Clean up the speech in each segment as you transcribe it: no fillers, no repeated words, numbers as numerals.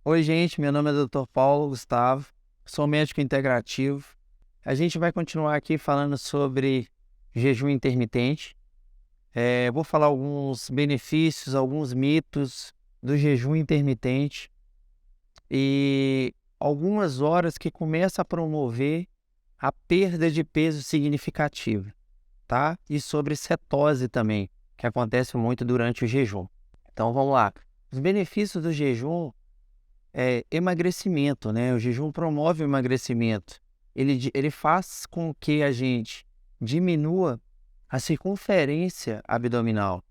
Oi, gente, meu nome é Dr. Paulo Gustavo, sou médico integrativo. A gente vai continuar aqui falando sobre jejum intermitente. Vou falar alguns benefícios, alguns mitos do jejum intermitente e algumas horas que começa a promover a perda de peso significativa, tá? E sobre cetose também, que acontece muito durante o jejum. Então vamos lá. Os benefícios do jejum emagrecimento, né? O jejum promove o emagrecimento. Ele faz com que a gente diminua a circunferência abdominal.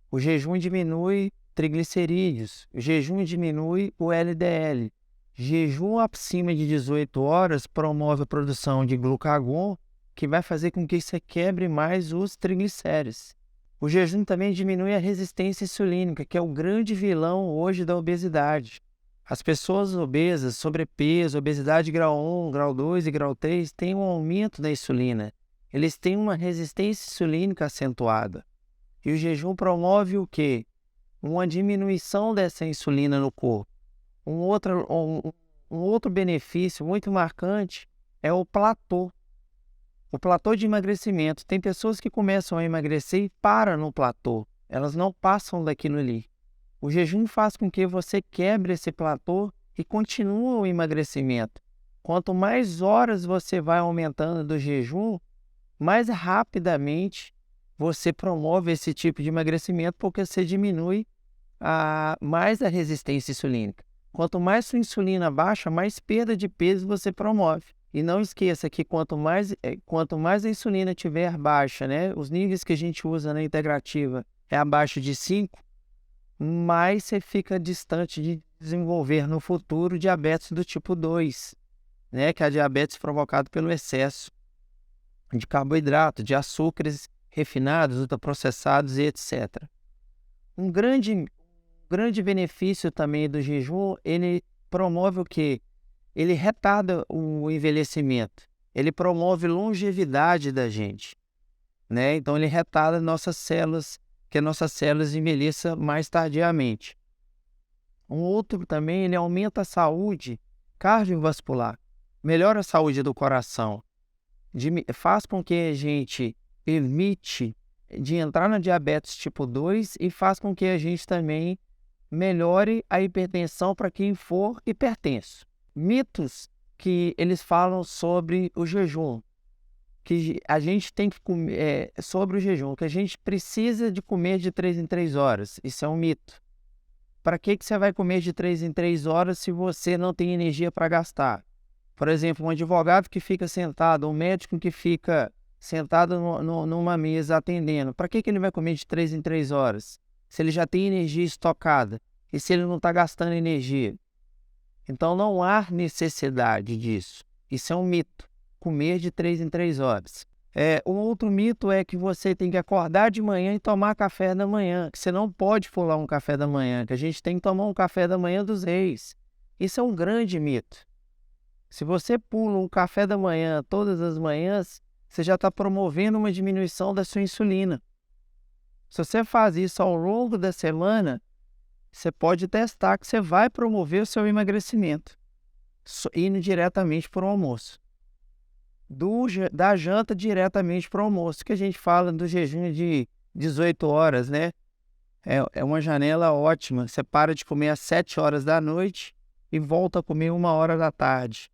O jejum diminui triglicerídeos. O jejum diminui o LDL. Jejum acima de 18 horas promove a produção de glucagon, que vai fazer com que você quebre mais os triglicéridos. O jejum também diminui a resistência insulínica, que é o grande vilão hoje da obesidade. As pessoas obesas, sobrepeso, obesidade grau 1, grau 2 e grau 3 têm um aumento da insulina. Eles têm uma resistência insulínica acentuada. E o jejum promove o quê? Uma diminuição dessa insulina no corpo. Um outro benefício muito marcante é o platô. O platô de emagrecimento. Tem pessoas que começam a emagrecer e param no platô. Elas não passam daquilo ali. O jejum faz com que você quebre esse platô e continue o emagrecimento. Quanto mais horas você vai aumentando do jejum, mais rapidamente você promove esse tipo de emagrecimento, porque você diminui mais a resistência insulínica. Quanto mais sua insulina baixa, mais perda de peso você promove. E não esqueça que quanto mais a insulina tiver baixa, né, os níveis que a gente usa na integrativa é abaixo de 5, mais você fica distante de desenvolver no futuro diabetes do tipo 2, né, que é a diabetes provocada pelo excesso de carboidrato, de açúcares refinados, ultraprocessados e etc. Um grande benefício também do jejum, ele promove o quê? Ele retarda o envelhecimento, ele promove longevidade da gente, né? Então ele retarda nossas células, que nossas células envelheçam mais tardiamente. Um outro também, ele aumenta a saúde cardiovascular, melhora a saúde do coração, faz com que a gente evite de entrar na diabetes tipo 2 e faz com que a gente também melhore a hipertensão para quem for hipertenso. Mitos que eles falam sobre o jejum, que a gente tem que comer, sobre o jejum, que a gente precisa de comer de 3 em 3 horas. Isso é um mito. Para que você vai comer de 3 em 3 horas se você não tem energia para gastar? Por exemplo, um advogado que fica sentado, um médico que fica sentado numa mesa atendendo, para que ele vai comer de 3 em 3 horas? Se ele já tem energia estocada e se ele não está gastando energia. Então não há necessidade disso. Isso é um mito. Comer de 3 em 3 horas. Um outro mito é que você tem que acordar de manhã e tomar café da manhã, que você não pode pular um café da manhã, que a gente tem que tomar um café da manhã dos reis. Isso é um grande mito. Se você pula um café da manhã todas as manhãs, você já está promovendo uma diminuição da sua insulina. Se você faz isso ao longo da semana, você pode testar que você vai promover o seu emagrecimento, indo diretamente para o almoço. Da janta diretamente para o almoço, que a gente fala do jejum de 18 horas, né? É uma janela ótima. Você para de comer às 7 horas da noite e volta a comer 1 hora da tarde.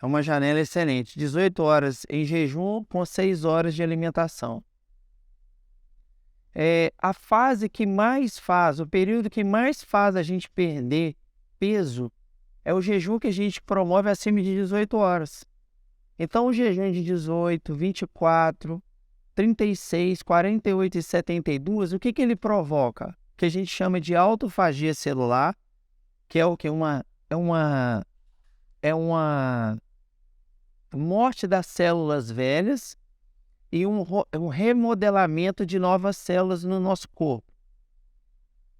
É uma janela excelente. 18 horas em jejum com 6 horas de alimentação. A fase que mais faz, o período que mais faz a gente perder peso é o jejum que a gente promove acima de 18 horas. Então, o jejum de 18, 24, 36, 48 e 72, o que ele provoca? O que a gente chama de autofagia celular, que é o que? É uma morte das células velhas e um remodelamento de novas células no nosso corpo.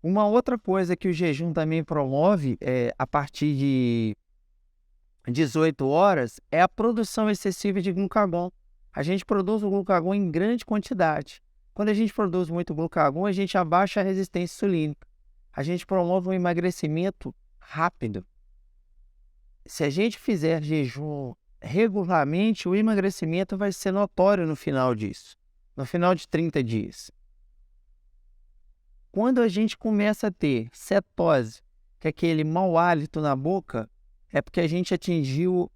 Uma outra coisa que o jejum também promove, a partir de 18 horas, é a produção excessiva de glucagon. A gente produz o glucagon em grande quantidade. Quando a gente produz muito glucagon, a gente abaixa a resistência insulínica. A gente promove um emagrecimento rápido. se a gente fizer jejum regularmente, o emagrecimento vai ser notório no final disso, no final de 30 dias. Quando a gente começa a ter cetose, que é aquele mau hálito na boca, é porque a gente atingiu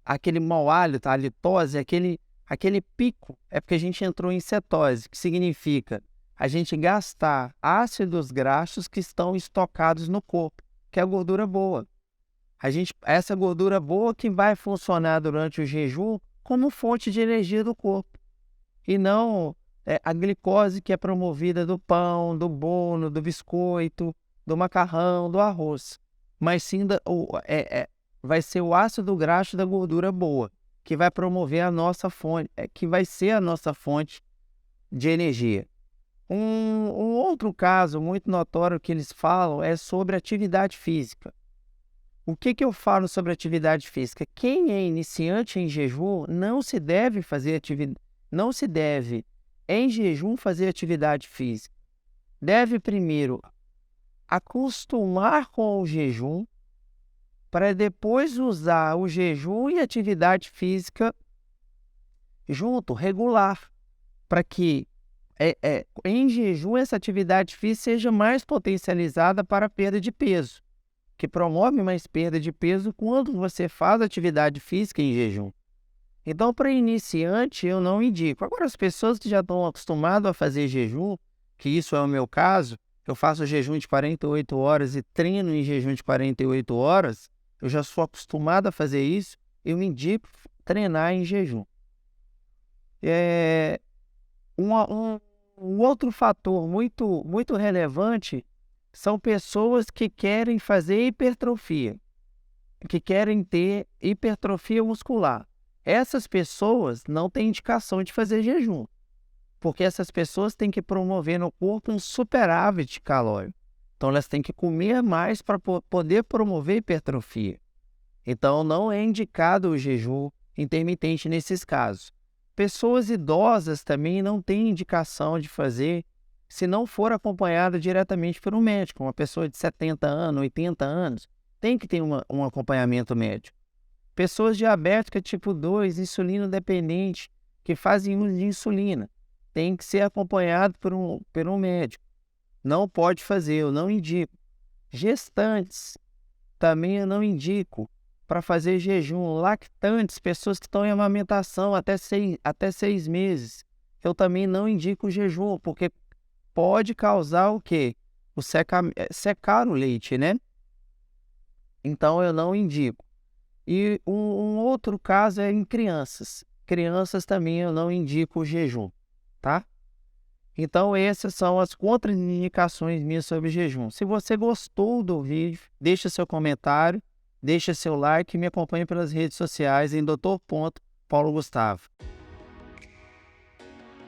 aquele mau hálito, a halitose, aquele pico, é porque a gente entrou em cetose, que significa a gente gastar ácidos graxos que estão estocados no corpo, que é a gordura boa. Essa gordura boa que vai funcionar durante o jejum como fonte de energia do corpo, e não a glicose que é promovida do pão, do bolo, do biscoito, do macarrão, do arroz, mas sim vai ser o ácido graxo da gordura boa, que vai promover a nossa fonte, que vai ser a nossa fonte de energia. Um outro caso muito notório que eles falam é sobre atividade física. O que eu falo sobre atividade física? Quem é iniciante em jejum não se deve em jejum fazer atividade física. Deve primeiro acostumar com o jejum para depois usar o jejum e atividade física junto, regular, para que em jejum essa atividade física seja mais potencializada para a perda de peso, que promove mais perda de peso quando você faz atividade física em jejum. Então, para iniciante, eu não indico. Agora, as pessoas que já estão acostumadas a fazer jejum, que isso é o meu caso, eu faço jejum de 48 horas e treino em jejum de 48 horas, eu já sou acostumado a fazer isso, eu indico treinar em jejum. Um outro fator muito relevante são pessoas que querem fazer hipertrofia, que querem ter hipertrofia muscular. Essas pessoas não têm indicação de fazer jejum, porque essas pessoas têm que promover no corpo um superávit calórico. Então, elas têm que comer mais para poder promover hipertrofia. Então, não é indicado o jejum intermitente nesses casos. Pessoas idosas também não têm indicação de fazer se não for acompanhada diretamente por um médico. Uma pessoa de 70 anos, 80 anos, tem que ter um acompanhamento médico. Pessoas diabéticas tipo 2, insulino dependente, que fazem uso de insulina, tem que ser acompanhado por um médico. Não pode fazer, eu não indico. Gestantes, também eu não indico para fazer jejum. Lactantes, pessoas que estão em amamentação até 6 meses, eu também não indico o jejum, porque pode causar o quê? Secar o leite, né? Então eu não indico. E um outro caso é em crianças. Crianças também eu não indico o jejum, tá? Então essas são as contraindicações minhas sobre jejum. Se você gostou do vídeo, deixa seu comentário, deixa seu like e me acompanhe pelas redes sociais em Dr. Paulo Gustavo.